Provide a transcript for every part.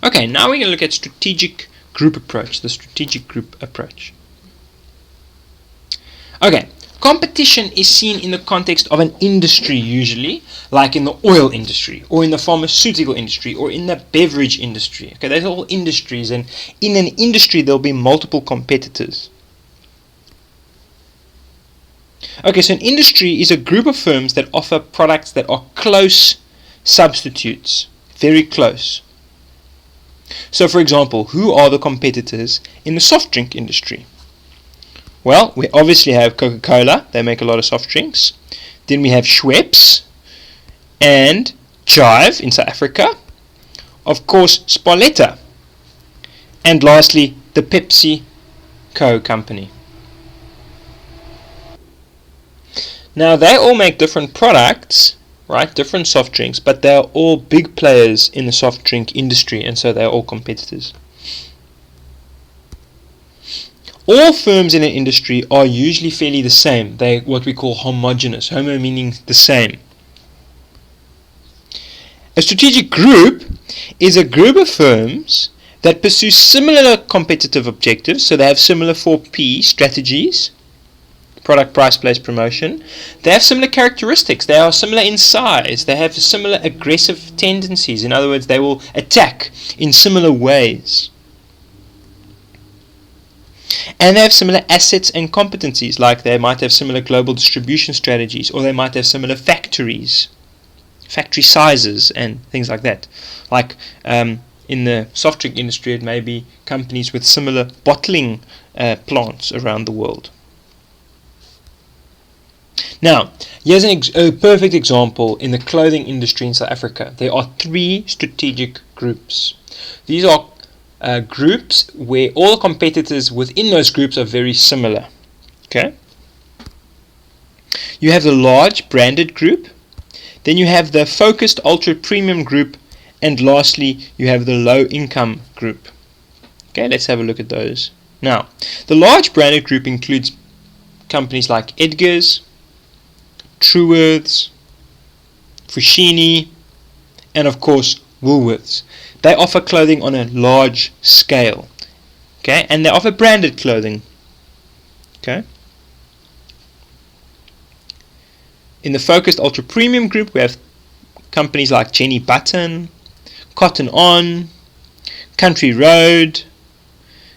Okay, now we're going to look at strategic group approach, the strategic group approach. Okay, competition is seen in the context of an industry usually, like in the oil industry, or in the pharmaceutical industry, or in the beverage industry. Okay, those are all industries, and in an industry there'll be multiple competitors. Okay, so an industry is a group of firms that offer products that are close substitutes, very close. So for example, who are the competitors in the soft drink industry? Well, we obviously have Coca-Cola, they make a lot of soft drinks. Then we have Schweppes and Jive in South Africa. Of course, Sparletta. And lastly, the PepsiCo company. Now, they all make different products, right? Different soft drinks, but they're all big players in the soft drink industry, and so they're all competitors. All firms in an industry are usually fairly the same. They're what we call homogeneous. Homo meaning the same. A strategic group is a group of firms that pursue similar competitive objectives, so they have similar 4P strategies, product, price, place, promotion. They have similar characteristics. They are similar in size. They have similar aggressive tendencies. In other words, they will attack in similar ways. And they have similar assets and competencies, like they might have similar global distribution strategies, or they might have similar factories, factory sizes, and things like that. Like in the soft drink industry, it may be companies with similar bottling plants around the world. Now, here's a perfect example in the clothing industry in South Africa. There are 3 strategic groups. These are groups where all the competitors within those groups are very similar. Okay. You have the large branded group, then you have the focused ultra premium group, and lastly you have the low income group. Okay, let's have a look at those. Now, the large branded group includes companies like Edgar's, Truworths, Foschini, and of course Woolworths. They offer clothing on a large scale, okay, and they offer branded clothing, okay. In the focused ultra premium group, we have companies like Jenny Button, Cotton On, Country Road,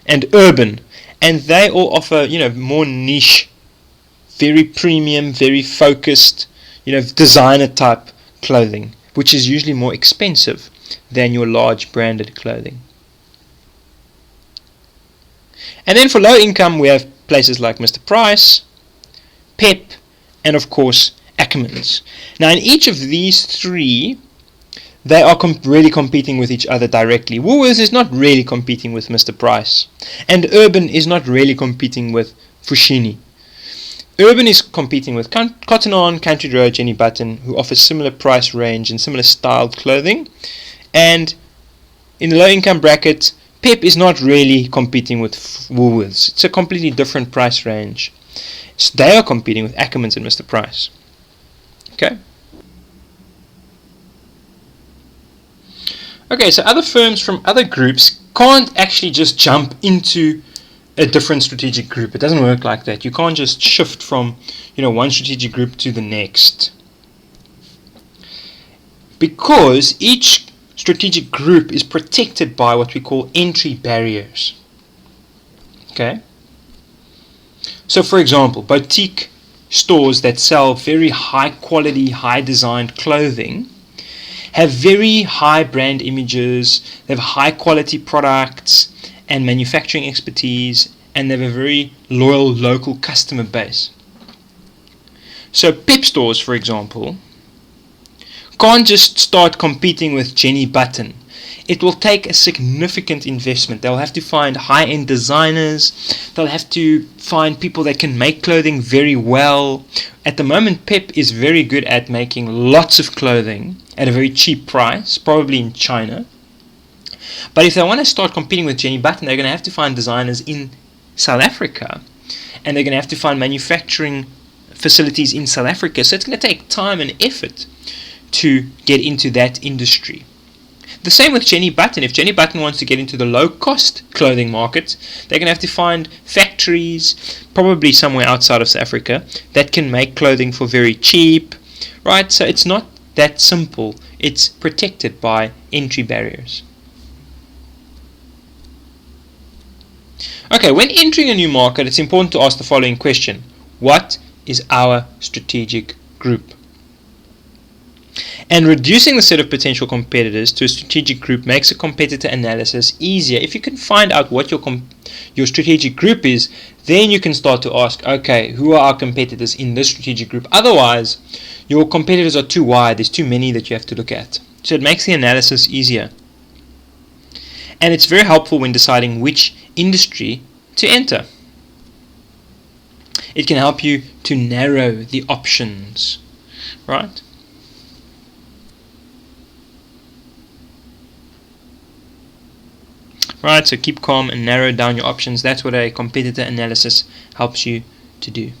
and Urban, and they all offer, more niche, very premium, very focused, designer type clothing, which is usually more expensive than your large branded clothing. And then for low income, we have places like Mr. Price, Pep, and of course Ackermans. Now in each of these 3, they are really competing with each other directly. Woolworths is not really competing with Mr. Price, and Urban is not really competing with Foschini. Urban is competing with Cotton On, Country Road, Jenny Button, who offer similar price range and similar styled clothing. And in the low income bracket, Pep is not really competing with Woolworths. It's a completely different price range. So they are competing with Ackermans and Mr. Price. Okay. Okay, so other firms from other groups can't actually just jump into a different strategic group. It doesn't work like that. You can't just shift from, one strategic group to the next. Because each strategic group is protected by what we call entry barriers. Okay? So for example, boutique stores that sell very high quality, high designed clothing have very high brand images, they have high quality products and manufacturing expertise, and they have a very loyal local customer base. So Pep stores, for example, can't just start competing with Jenny Button. It will take a significant investment. They'll have to find high-end designers. They'll have to find people that can make clothing very well. At the moment, Pep is very good at making lots of clothing at a very cheap price, probably in China. But if they want to start competing with Jenny Button, they're going to have to find designers in South Africa, and they're going to have to find manufacturing facilities in South Africa. So it's going to take time and effort to get into that industry. The same with Jenny Button. If Jenny Button wants to get into the low-cost clothing market, they're going to have to find factories, probably somewhere outside of South Africa, that can make clothing for very cheap, right? So it's not that simple. It's protected by entry barriers. Okay, when entering a new market, it's important to ask the following question. What is our strategic group? And reducing the set of potential competitors to a strategic group makes a competitor analysis easier. If you can find out what your strategic group is, then you can start to ask, okay, who are our competitors in this strategic group? Otherwise, your competitors are too wide. There's too many that you have to look at. So it makes the analysis easier. And it's very helpful when deciding which industry to enter. It can help you to narrow the options, right? Right, so keep calm and narrow down your options. That's what a competitor analysis helps you to do.